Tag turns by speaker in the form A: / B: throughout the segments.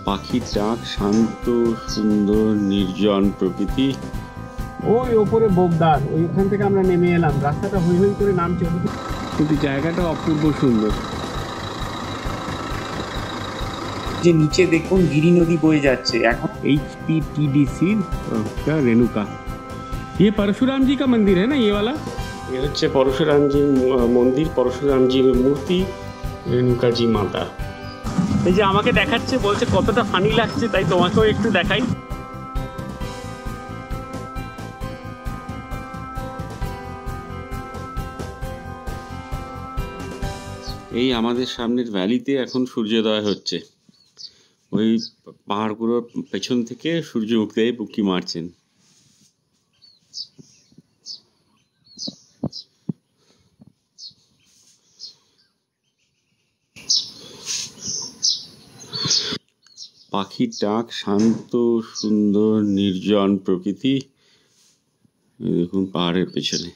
A: পাখির ডাক, শান্ত সুন্দর নির্জন প্রকৃতি।
B: ওই ওপরে বোগদার, ওইখান থেকে আমরা নেমে এলাম, রাস্তাটা হই হই করে নামছে,
A: কিন্তু জায়গাটা অপূর্ব সুন্দর।
B: যে নিচে দেখুন গিরি নদী বয়ে যাচ্ছে। এখন
A: HPTDC रेणुका, ये परशुराम जी का मंदिर है ना, ये वाला? ये হচ্ছে পরশুরামজির মন্দির, পরশুরামজির মূর্তি, রেণুকাজি মাতা। এই যে আমাকে দেখাচ্ছে, বলছে কতটা ফানি লাগছে, তাই তোমাকেও একটু দেখাই। এই আমাদের সামনের ভ্যালিতে এখন সূর্যোদয় হচ্ছে। ওই পাহাড়গুলোর পেছন থেকে সূর্য উঠতে বুকি মারছেন। পাখির ডাক, শান্ত সুন্দর নির্জন প্রকৃতি। দেখুন পাহাড়ের পেছনে।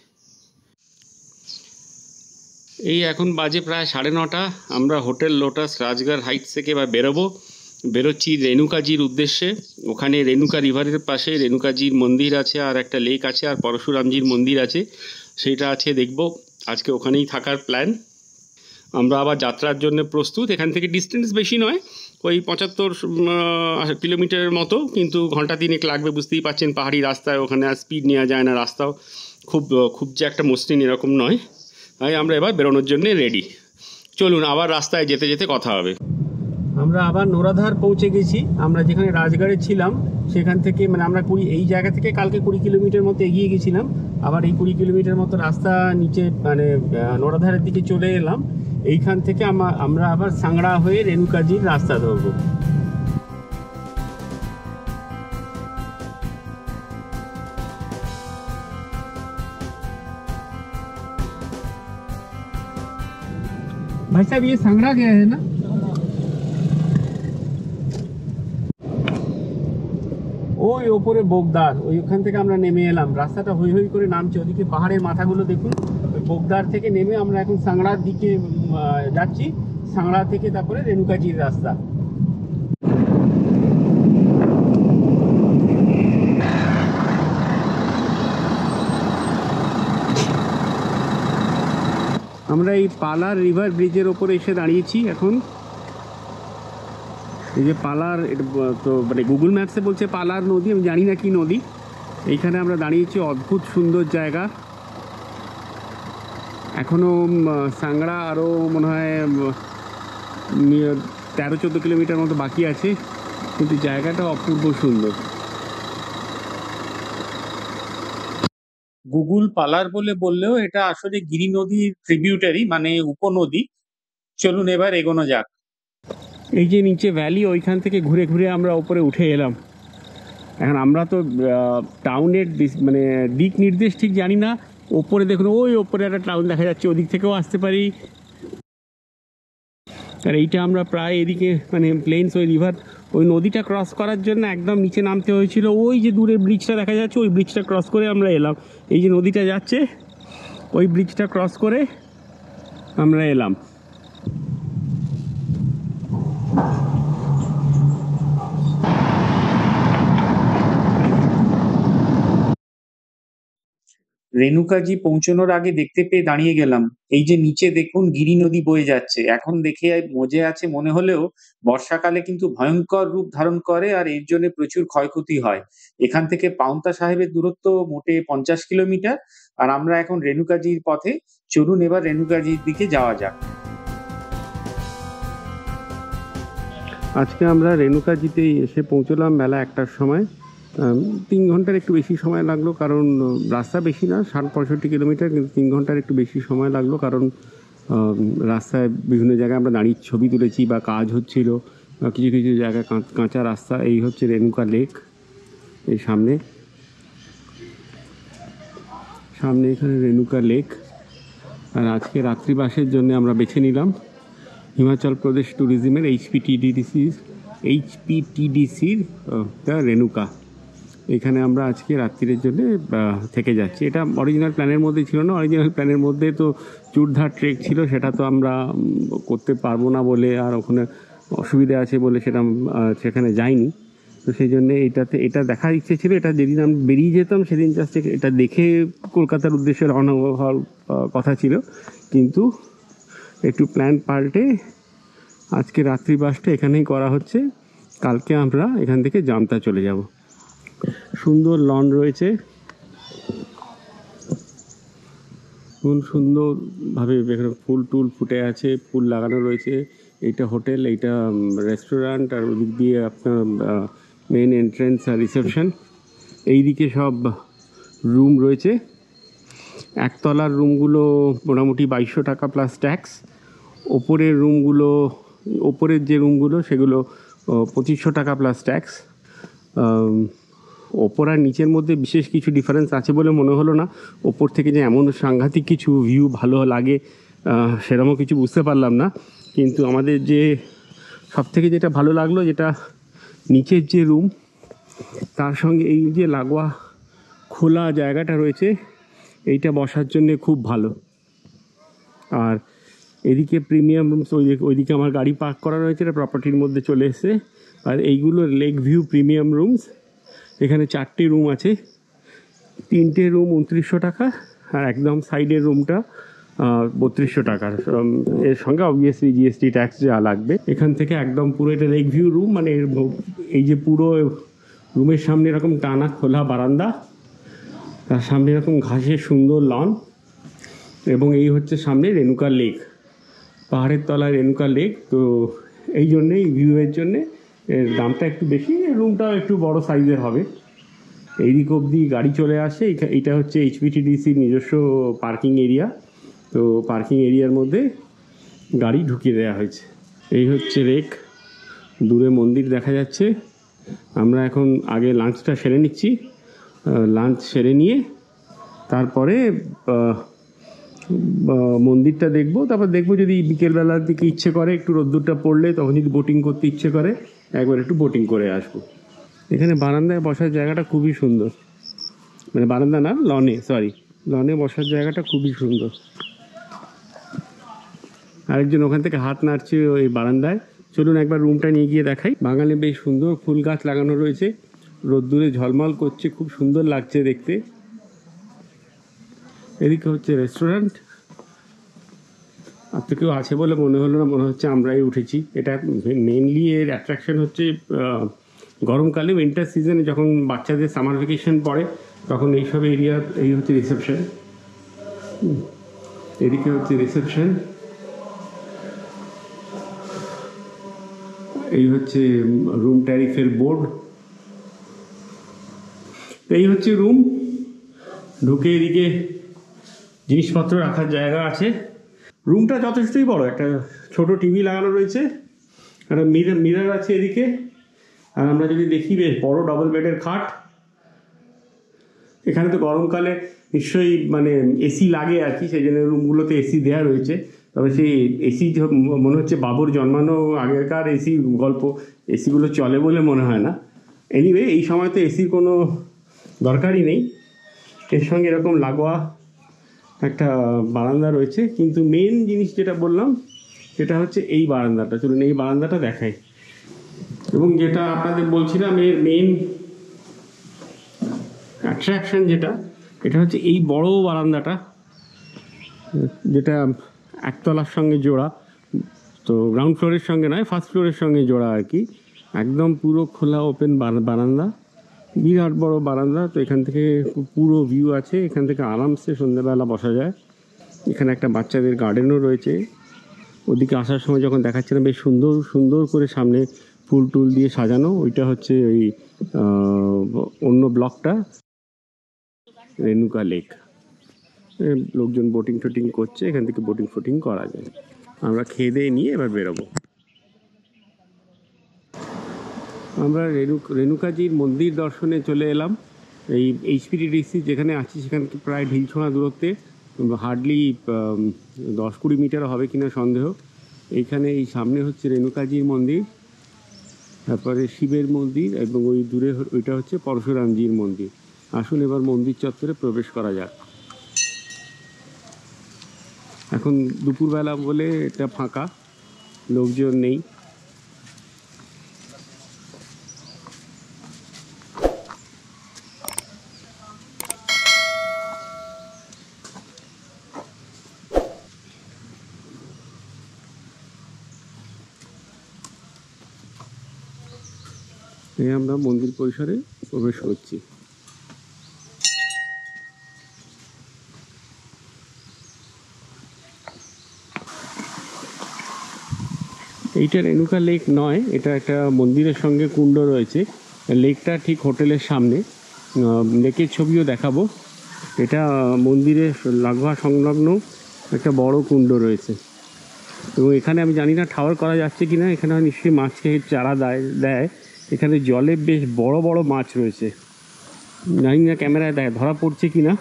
A: এই এখন বাজে প্রায় 9:30। আমরা হোটেল লোটাস রাজগড় হাইটস থেকে এবার বেরোচ্ছি রেণুকাজির উদ্দেশ্যে। ওখানে রেণুকা রিভারের পাশে রেণুকাজির মন্দির আছে, আর একটা লেক আছে, আর পরশুরামজির মন্দির আছে, সেইটা আছে দেখব। আজকে ওখানেই থাকার প্ল্যান। আমরা আবার যাত্রার জন্য প্রস্তুত। এখান থেকে ডিস্টেন্স বেশি নয়, ওই 75 কিলোমিটারের মতো, কিন্তু ঘন্টা 3 লাগবে। বুঝতেই পারছেন পাহাড়ি রাস্তায়, ওখানে আর স্পিড নেওয়া যায় না, রাস্তাও খুব যে একটা মসৃণ এরকম নয়। তাই আমরা এবার বেরোনোর জন্য রেডি। চলুন আবার রাস্তায় যেতে যেতে কথা হবে।
B: আমরা আবার নোরাধার পৌঁছে গেছি। আমরা যেখানে রাজগড়ে ছিলাম সেখান থেকে, মানে আমরা এই জায়গা থেকে কালকে 20 কিলোমিটার মতো এগিয়ে গেছিলাম। আবার এই 20 কিলোমিটার মতো রাস্তা নিচে, মানে নোরাধারের দিকে চলে এলাম। এইখান থেকে আমরা আবার সাংড়া হয়ে রেণুকাজির রাস্তা ধরবো। भाई साहब ये सांगड़ा गया है ना? ওই ওপরে বোগদার, ওইখান থেকে আমরা নেমে এলাম, রাস্তাটা হই হই করে নামছে। ওদিকে পাহাড়ের মাথাগুলো দেখুন। ওই বোগদার থেকে নেমে আমরা এখন সাংড়ার দিকে যাচ্ছি। সাংড়া থেকে তারপরে রেণুকাজির রাস্তা। আমরা এই পালার রিভার ব্রিজের ওপরে এসে দাঁড়িয়েছি এখন। এই যে পালার, তো মানে গুগল ম্যাপসে বলছে পালার নদী, আমি জানি না কি নদী। এইখানে আমরা দাঁড়িয়েছি, অদ্ভুত সুন্দর জায়গা। এখনও সাংড়া আরও মনে হয় 13-14 কিলোমিটার মতো বাকি আছে, কিন্তু জায়গাটা অপূর্ব সুন্দর। গুগল পালার বললেও এটা আসলে গিরি নদীর ট্রিবিউটারি, মানে উপনদী। চলুন এবার এগোনো যাক। এই যে নিচে ভ্যালি, ওইখান থেকে ঘুরে ঘুরে আমরা উপরে উঠে এলাম। এখন আমরা তো টাউনের মানে দিক নির্দেশ ঠিক জানি না। ওপরে দেখুন, ওই ওপরে একটা টাউন দেখা যাচ্ছে, ওদিক থেকেও আসতে পারি। আর এইটা আমরা প্রায় এদিকে, মানে প্লেনস, ওই রিভার, ওই নদীটা ক্রস করার জন্য একদম নিচে নামতে হয়েছিল। ওই যে দূরে ব্রিজটা দেখা যাচ্ছে, ওই ব্রিজটা ক্রস করে আমরা এলাম। এই যে নদীটা যাচ্ছে, ওই ব্রিজটা ক্রস করে আমরা এলাম। রেণুকাজি পৌঁছানোর আগে দেখতে পেয়ে দাঁড়িয়ে গেলাম। এই যে নিচে দেখুন গিরি নদী বয়ে যাচ্ছে। এখন দেখে মজে আছে মনে হলেও বর্ষাকালে কিন্তু ভয়ঙ্কর রূপ ধারণ করে, আর এর জন্য প্রচুর ক্ষয়ক্ষতি হয়। এখান থেকে পান্তা সাহেবের দূরত্ব মোটে 50 কিলোমিটার। আর আমরা এখন রেণুকাজির পথে। চলুন এবার রেণুকাজির দিকে যাওয়া যাক। আজকে আমরা রেণুকাজিতে এসে পৌঁছলাম বেলা 1টার সময়। 3 ঘন্টার একটু বেশি সময় লাগলো, কারণ রাস্তা বেশি না, 60-65 কিলোমিটার, কিন্তু 3 ঘন্টার একটু বেশি সময় লাগলো, কারণ রাস্তায় বিভিন্ন জায়গায় আমরা দাঁড়িয়ে ছবি তুলেছি বা কাজ হচ্ছিল, কিছু কিছু জায়গায় কাঁচা রাস্তা। এই হচ্ছে রেণুকা লেক, এই সামনে এখানে রেণুকা লেক। আর আজকে রাত্রিবাসের জন্য আমরা বেছে নিলাম হিমাচল প্রদেশ ট্যুরিজমের HPTDCর রেণুকা। এখানে আমরা আজকে রাত্রির জন্য থেকে যাচ্ছি। এটা অরিজিনাল প্ল্যানের মধ্যে ছিল না। অরিজিনাল প্ল্যানের মধ্যে তো চূড়ধার ট্রেক ছিল, সেটা তো আমরা করতে পারবো না বলে আর ওখানে
A: অসুবিধা আছে বলে সেখানে যাইনি। তো সেই জন্যে এটা দেখার ইচ্ছে ছিল। এটা যেদিন আমি বেরিয়ে যেতাম সেদিন জাস্ট এটা দেখে কলকাতার উদ্দেশ্যে রওনা হওয়ার কথা ছিল, কিন্তু একটু প্ল্যান পাল্টে আজকে রাত্রি বাসটা এখানেই করা হচ্ছে। কালকে আমরা এখান থেকে জামতা চলে যাব। সুন্দর লন রয়েছে, সুন্দরভাবে ফুল টুল ফুটে আছে, ফুল লাগানো রয়েছে। এইটা হোটেল, এইটা রেস্টুরেন্ট, আর ওদিক দিয়ে আপনার মেন এন্ট্রেন্স আর রিসেপশন। এইদিকে সব রুম রয়েছে। একতলার রুমগুলো মোটামুটি 2200 টাকা প্লাস ট্যাক্স। ওপরের যে রুমগুলো সেগুলো 2500 টাকা প্লাস ট্যাক্স। ওপর আর নিচের মধ্যে বিশেষ কিছু ডিফারেন্স আছে বলে মনে হলো না। ওপর থেকে যে এমন সাংঘাতিক কিছু ভিউ ভালো লাগে সেরকমও কিছু বুঝতে পারলাম না। কিন্তু আমাদের যে সবথেকে যেটা ভালো লাগলো, যেটা নিচের যে রুম তার সঙ্গে এই যে লাগোয়া খোলা জায়গাটা রয়েছে, এইটা বসার জন্যে খুব ভালো। আর এদিকে প্রিমিয়াম রুমস, ওইদিকে আমার গাড়ি পার্ক করা রয়েছে, এটা প্রপার্টির মধ্যে চলে এসছে। আর এইগুলো লেক ভিউ প্রিমিয়াম রুমস। এখানে 4টে রুম আছে, 3টে রুম 2900 টাকা, আর একদম সাইডের রুমটা 3200 টাকার। এর সঙ্গে অবভিয়াসলি জিএসটি ট্যাক্স যা লাগবে। এখান থেকে একদম পুরো এটা লেক ভিউ রুম, মানে এই যে পুরো রুমের সামনে এরকম টানা খোলা বারান্দা, তার সামনে এরকম ঘাসের সুন্দর লন, এবং এই হচ্ছে সামনে রেণুকা লেক, পাহাড়ের তলায় রেণুকা লেক। তো এই জন্যেই ভিউয়ের জন্যে এর দামটা একটু বেশি। রুমটাও একটু বড় সাইজের হবে। এইদিক অবধি গাড়ি চলে আসে। এইটা হচ্ছে এইচপিটিডিসির নিজস্ব পার্কিং এরিয়া। তো পার্কিং এরিয়ার মধ্যে গাড়ি ঢুকিয়ে দেওয়া হয়েছে। এই হচ্ছে লেক, দূরে মন্দির দেখা যাচ্ছে। আমরা এখন আগে লাঞ্চটা সেরে নিচ্ছি। লাঞ্চ সেরে নিয়ে তারপরে মন্দিরটা দেখবো। তারপর দেখবো যদি বিকেলবেলার দিকে ইচ্ছে করে, একটু রোদ্দুরটা পড়লে, তখন যদি বোটিং করতে ইচ্ছে করে একবার একটু বোটিং করে আসবো। এখানে বারান্দায় বসার জায়গাটা খুবই সুন্দর, মানে বারান্দা না, লনে বসার জায়গাটা খুবই সুন্দর। আরেকজন ওখান থেকে হাত নাড়ছে ওই বারান্দায়। চলুন একবার রুমটা নিয়ে গিয়ে দেখাই। বাগানে বেশ সুন্দর ফুল গাছ লাগানো রয়েছে, রোদ্দুরে ঝলমল করছে, খুব সুন্দর লাগছে দেখতে। এদিকে হচ্ছে রেস্টুরেন্ট। আর তো কেউ আছে বলে মনে হলো না, মনে হচ্ছে আমরাই উঠেছি। এটা মেনলি এর অ্যাট্রাকশন হচ্ছে গরমকালে, উইন্টার সিজনে যখন বাচ্চাদের সামার ভ্যাকেশন পড়ে তখন এইসব এরিয়া। এই হচ্ছে রিসেপশন, এদিকে হচ্ছে রিসেপশন, এই হচ্ছে রুম ট্যারিফের বোর্ড। এই হচ্ছে রুম। ঢুকে এদিকে জিনিসপত্র রাখার জায়গা আছে। রুমটা যথেষ্টই বড়, একটা ছোট টিভি লাগানো রয়েছে, একটা মিরর আছে এদিকে। আর আমরা যদি দেখি, বেশ বড় ডবল বেডের খাট। এখানে তো গরমকালে নিশ্চয়ই মানে এসি লাগে আর কি, সেই জন্য রুমগুলোতে এসি দেওয়া রয়েছে। তবে সেই এসি মনে হচ্ছে বাবুর জন্মানো আগেকার এসি গল্প, এসিগুলো চলে বলে মনে হয় না। এনিওয়ে, এই সময় তো এসির কোনো দরকারই নেই। এর সঙ্গে এরকম লাগোয়া একটা বারান্দা রয়েছে। কিন্তু মেন জিনিস যেটা বললাম সেটা হচ্ছে এই বারান্দাটা। চলুন এই বারান্দাটা দেখাই। এবং যেটা আপনাদের বলছিলাম, এর মেন অ্যাট্রাকশন এটা হচ্ছে এই বড় বারান্দাটা, যেটা একতলার সঙ্গে জোড়া। তো গ্রাউন্ড ফ্লোরের সঙ্গে নয়, ফার্স্ট ফ্লোরের সঙ্গে জোড়া আর কি। একদম পুরো খোলা ওপেন বারান্দা, বিরাট বড় বারান্দা। তো এখান থেকে পুরো ভিউ আছে, এখান থেকে আরামসে সন্ধ্যাবেলা বসা যায়। এখানে একটা বাচ্চাদের গার্ডেনও রয়েছে। ওদিকে আসার সময় যখন দেখাচ্ছিলাম, বেশ সুন্দর সুন্দর করে সামনে ফুল টুল দিয়ে সাজানো। ওইটা হচ্ছে ওই অন্য ব্লকটা, রেণুকা লেক। লোকজন বোটিং টোটিং করছে, এখান থেকে বোটিং ফোটিং করা যায়। আমরা খেয়ে দিয়ে নিয়ে এবার বেরোবো। আমরা রেণুকাজির মন্দির দর্শনে চলে এলাম। এই এইচপিটিডিসি যেখানে আছি সেখান থেকে প্রায় ঢিলছোঁড়া দূরত্বে, হার্ডলি 10-20 মিটার হবে কিনা সন্দেহ। এইখানে এই সামনে হচ্ছে রেণুকাজির মন্দির, তারপরে শিবের মন্দির, এবং ওই দূরে ওইটা হচ্ছে পরশুরামজির মন্দির। আসুন এবার মন্দির চত্বরে প্রবেশ করা যাক। এখন দুপুরবেলা বলে এটা ফাঁকা, লোকজন নেই। এই আমরা মন্দির পরিসরে প্রবেশ করছি। এইটা রেণুকা লেক নয়, এটা একটা মন্দিরের সঙ্গে কুণ্ড রয়েছে। লেকটা ঠিক হোটেলের সামনে, লেকের ছবিও দেখাবো। এটা মন্দিরের লাগোয়া সংলগ্ন একটা বড় কুণ্ড রয়েছে এবং এখানে আমি জানি না ঠাওয়ার করা যাচ্ছে কি না, এখানে নিশ্চয়ই মাছকে চারা দেয়। এখানে জলে বেশ বড় বড় মাছ রয়েছে, জানি না ক্যামেরায় ধরা পড়ছে কি না।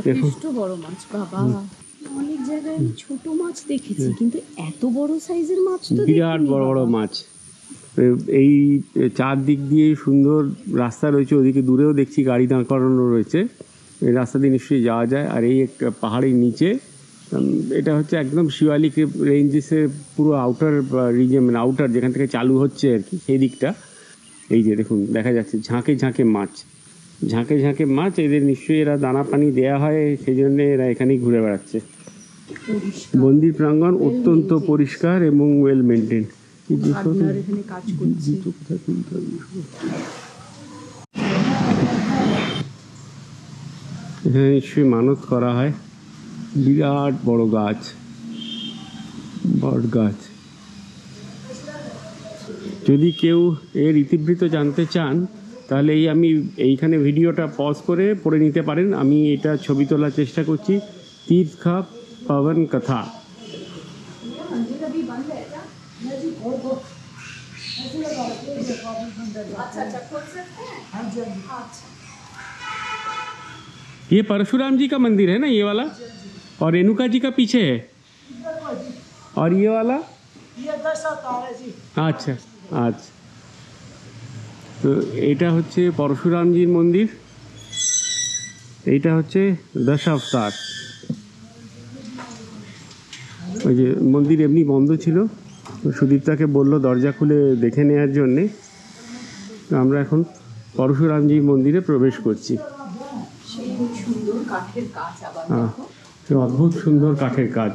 C: যথেষ্ট বড় মাছ বাবা, অনেক জায়গায় আমি ছোট মাছ দেখেছি কিন্তু এত বড় সাইজের মাছ তো
A: বিরাট বড় বড় মাছ। এই চারদিক দিয়ে সুন্দর রাস্তা রয়েছে, ওদিকে দূরেও দেখছি গাড়ি দাঁড় করানো রয়েছে। এই রাস্তা দিয়ে নিশ্চয়ই যাওয়া যায়। আর এই একটা পাহাড়ের নিচে, এটা হচ্ছে একদম শিওয়ালিক রেঞ্জেসের পুরো আউটার রিজন, মানে আউটার যেখান থেকে চালু হচ্ছে আর কি, সেই দিকটা। এই যে দেখুন দেখা যাচ্ছে ঝাঁকে ঝাঁকে মাছ, ঝাঁকে ঝাঁকে মাছ। এদের নিশ্চয়ই এরা দানা পানি দেওয়া হয়, সেই জন্য এরা এখানেই ঘুরে বেড়াচ্ছে। মন্দির প্রাঙ্গণ অত্যন্ত পরিষ্কার এবং ওয়েল মেনটেন।
C: এখানে কাজ করছে।
A: এখানে নিশ্চয়ই মানত করা হয়। বিরাট বড় গাছ, বট গাছ। যদি কেউ এর ইতিবৃত্ত জানতে চান তাহলে আমি এইখানে ভিডিওটা পজ করে পড়ে নিতে পারেন। আমি এটা ছবি তোলার চেষ্টা করছি। तीर्थ का पवन कथा। ये परशुराम जी का मंदिर है ना, ये वाला, और रेणुका जी का पीछे है, और ये वाला
D: ये दशावतार है जी।
A: अच्छा अच्छा, তো এটা হচ্ছে পরশুরামজির মন্দির, এইটা হচ্ছে দশাবতার। ওই যে মন্দির এমনি বন্ধ ছিল, সুদীপ্তাকে বললো দরজা খুলে দেখে নেওয়ার জন্যে। আমরা এখন পরশুরামজির মন্দিরে প্রবেশ করছি। হ্যাঁ, অদ্ভুত সুন্দর কাঠের কাজ।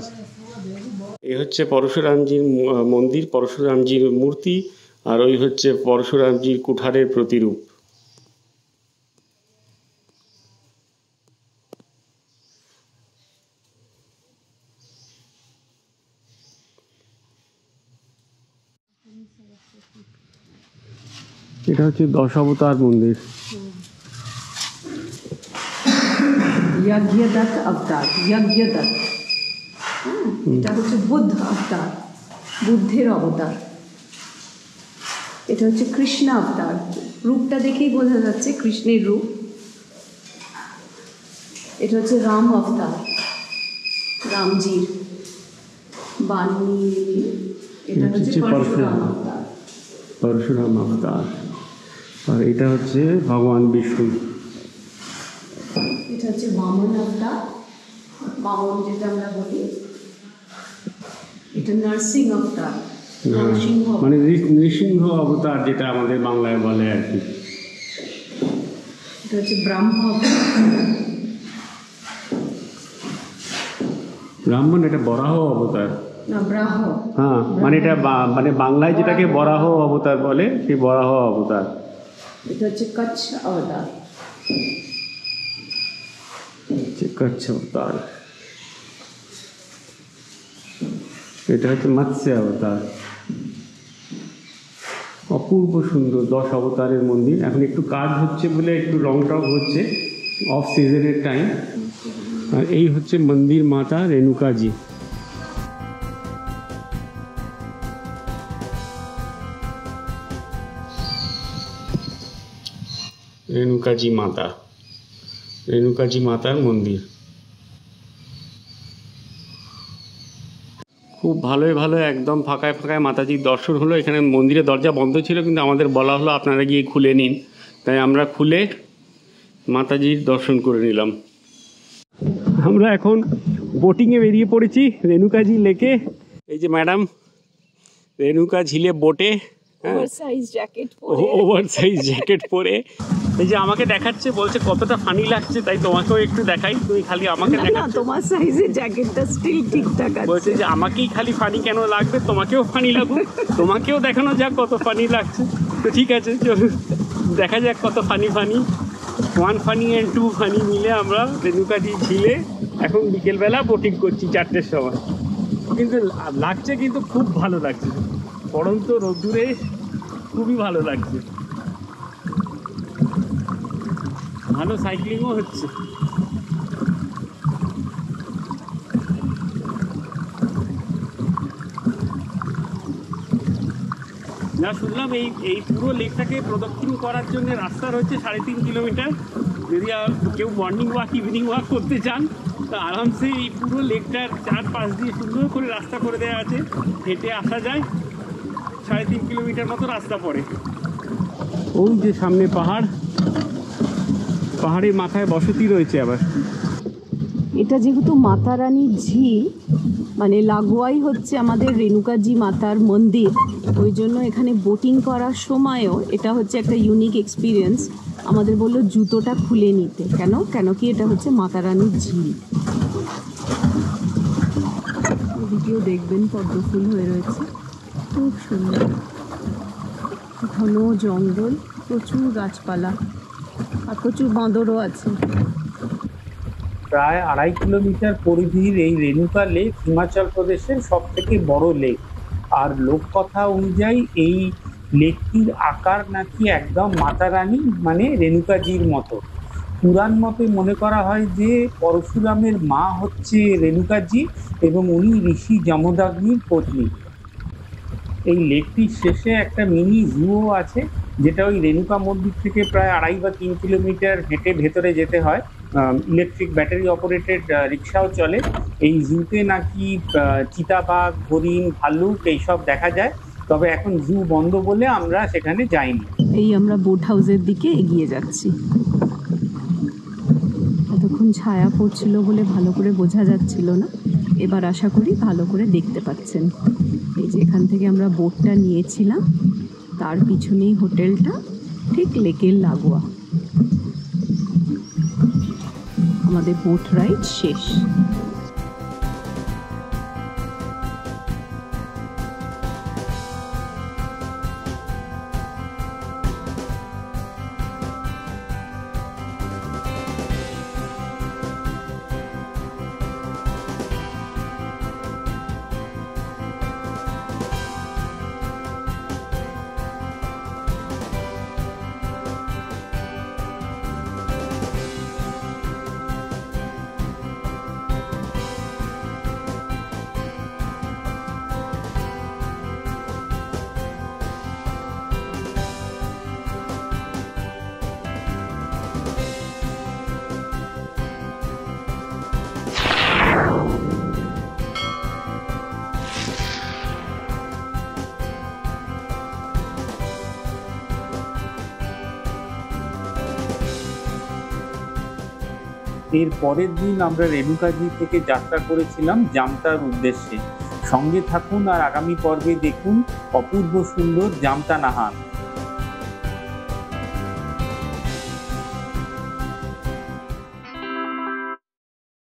A: এ হচ্ছে পরশুরামজির মন্দির, পরশুরামজির মূর্তি, আর ওই হচ্ছে পরশুরামজির কুঠারের প্রতিরূপ। এটা হচ্ছে দশাবতার মন্দির।
C: यज्ञदत्त अवतार, यज्ञदत्त, এটা হচ্ছে বুদ্ধ অবতার, বুদ্ধের অবতার। এটা হচ্ছে কৃষ্ণ অবতার, রূপটা দেখেই বোঝা যাচ্ছে কৃষ্ণের রূপ। এটা হচ্ছে রাম অবতার, রামজির বাণী। এটা হচ্ছে পরশুরাম অবতার,
A: পরশুরাম অবতার। আর এটা হচ্ছে ভগবান বিষ্ণু।
C: এটা হচ্ছে বামন অবতার, বামন যেটা আমরা বলি। এটা নরসিংহ অবতার,
A: মানে নৃসিংহ অবতার যেটা আমাদের বাংলায় বলে আর কি।
C: এটা হচ্ছে ব্রাহ্ম অবতার,
A: ব্রাহ্মণ। এটা বরাহ অবতার
C: না ব্রাহ,
A: হ্যাঁ, মানে এটা মানে বাংলায় যেটাকে বরাহ অবতার বলে, সেই বরাহ অবতার।
C: এটা হচ্ছে কচ্ছ অবতার,
A: কচ্ছ অবতার। এটা হচ্ছে মৎস্য অবতার। অপূর্ব সুন্দর 10 অবতারের মন্দির। এখন একটু কাজ হচ্ছে বলে একটু রং টং হচ্ছে, অফ সিজনের টাইম। আর এই হচ্ছে মন্দির মাতা রেণুকাজি। রেণুকাজি মাতা, রেণুকাজি মাতার মন্দির। খুব ভালোই ভালো, একদম ফাঁকায় ফাঁকায় মাতাজির দর্শন হলো। এখানে মন্দিরের দরজা বন্ধ ছিল, কিন্তু আমাদের বলা হলো আপনারা গিয়ে খুলে নিন, তাই আমরা খুলে মাতাজির দর্শন করে নিলাম। আমরা এখন বোটিংয়ে বেরিয়ে পড়েছি রেণুকাজি লেকে। এই যে ম্যাডাম রেণুকা ঝিলে বোটে,
C: ওভারসাইজ জ্যাকেট পরে,
A: ওভারসাইজ জ্যাকেট পরে। এই যে আমাকে দেখাচ্ছে, বলছে কতটা ফানি লাগছে, তাই তোমাকেও একটু দেখাই। তুমি খালি আমাকে দেখাচ্ছ,
C: তোমার সাইজের জ্যাকেটটা স্টিল ঠিকঠাক আছে।
A: বলছে যে আমাকেই খালি ফানি কেন লাগবে, তোমাকেও ফানি লাগুক, তোমাকেও দেখানো যাক কত ফানি লাগছে। তো ঠিক আছে, চলুন দেখা যাক কত ফানি 1 ফানি অ্যান্ড 2 ফানি মিলে আমরা রেণুকাজি ঝিলে এখন বিকেলবেলা বোটিং করছি 4টের সময়। কিন্তু লাগছে, কিন্তু খুব ভালো লাগছে, পড়ন্ত রোদ্দুরে খুবই ভালো লাগছে, ভালো সাইক্লিংও হচ্ছে। না শুনলাম এই পুরো লেকটাকে প্রদক্ষিণ করার জন্য রাস্তা রয়েছে 3.5 কিলোমিটার। যদি কেউ মর্নিং ওয়াক ইভিনিং ওয়াক করতে চান তা আরামসে এই পুরো লেকটার 4 পাশ দিয়ে সুন্দর করে রাস্তা করে দেওয়া আছে, হেঁটে আসা যায়। 3.5 কিলোমিটার মতো রাস্তা পড়ে। ওই যে সামনে পাহাড়ের মাথায় বসতি রয়েছে আবার।
C: এটা যেহেতু মাতা রানীর ঝিল, মানে লাগোয়াই হচ্ছে আমাদের রেণুকাজি মাতার মন্দির, ওই জন্য এখানে বোটিং করার সময়ও এটা হচ্ছে একটা ইউনিক এক্সপিরিয়েন্স। আমাদের বললো জুতোটা খুলে নিতে। কেন কি এটা হচ্ছে মাতা রানীর ঝিল। ভিডিও দেখবেন, পদ্মফুল হয়ে রয়েছে, খুব সুন্দর, ঘন জঙ্গল, প্রচুর গাছপালা আর প্রচুর বাঁদরও আছে।
B: প্রায় 2.5 কিলোমিটার পরিধির এই রেণুকা লেক হিমাচল প্রদেশের সব থেকে বড় লেক। আর লোককথা অনুযায়ী এই লেকটির আকার নাকি একদম মাতা রানী মানে রেণুকাজির মতো। পুরাণ মতে মনে করা হয় যে পরশুরামের মা হচ্ছে রেণুকাজি এবং উনি ঋষি যমদগ্নির পত্নী। এই লেকটির শেষে একটা মিনি জুও আছে, যেটা ওই রেণুকা মন্দির থেকে প্রায় 2.5 বা 3 কিলোমিটার হেঁটে ভেতরে যেতে হয়। ইলেকট্রিক ব্যাটারি অপারেটেড রিক্সাও চলে। এই জুতে নাকি চিতাবাঘ, হরিণ, ভাল্লুক এইসব দেখা যায়, তবে এখন জু বন্ধ বলে আমরা সেখানে যাইনি।
C: এই আমরা বোট হাউসের দিকে এগিয়ে যাচ্ছি। এতক্ষণ ছায়া পড়ছিল বলে ভালো করে বোঝা যাচ্ছিল না, এবার আশা করি ভালো করে দেখতে পাচ্ছেন। এই যে এখান থেকে আমরা বোটটা নিয়েছিলাম, তার পিছনেই হোটেলটা, ঠিক লেকের লাগোয়া। আমাদের বোট রাইড শেষ।
B: এর পরের দিন আমরা রেণুকাজি থেকে যাত্রা করেছিলাম জামতার উদ্দেশ্যে। সঙ্গে থাকুন আর আগামী পর্বে দেখুন অপূর্ব সুন্দর জামতা নাহান।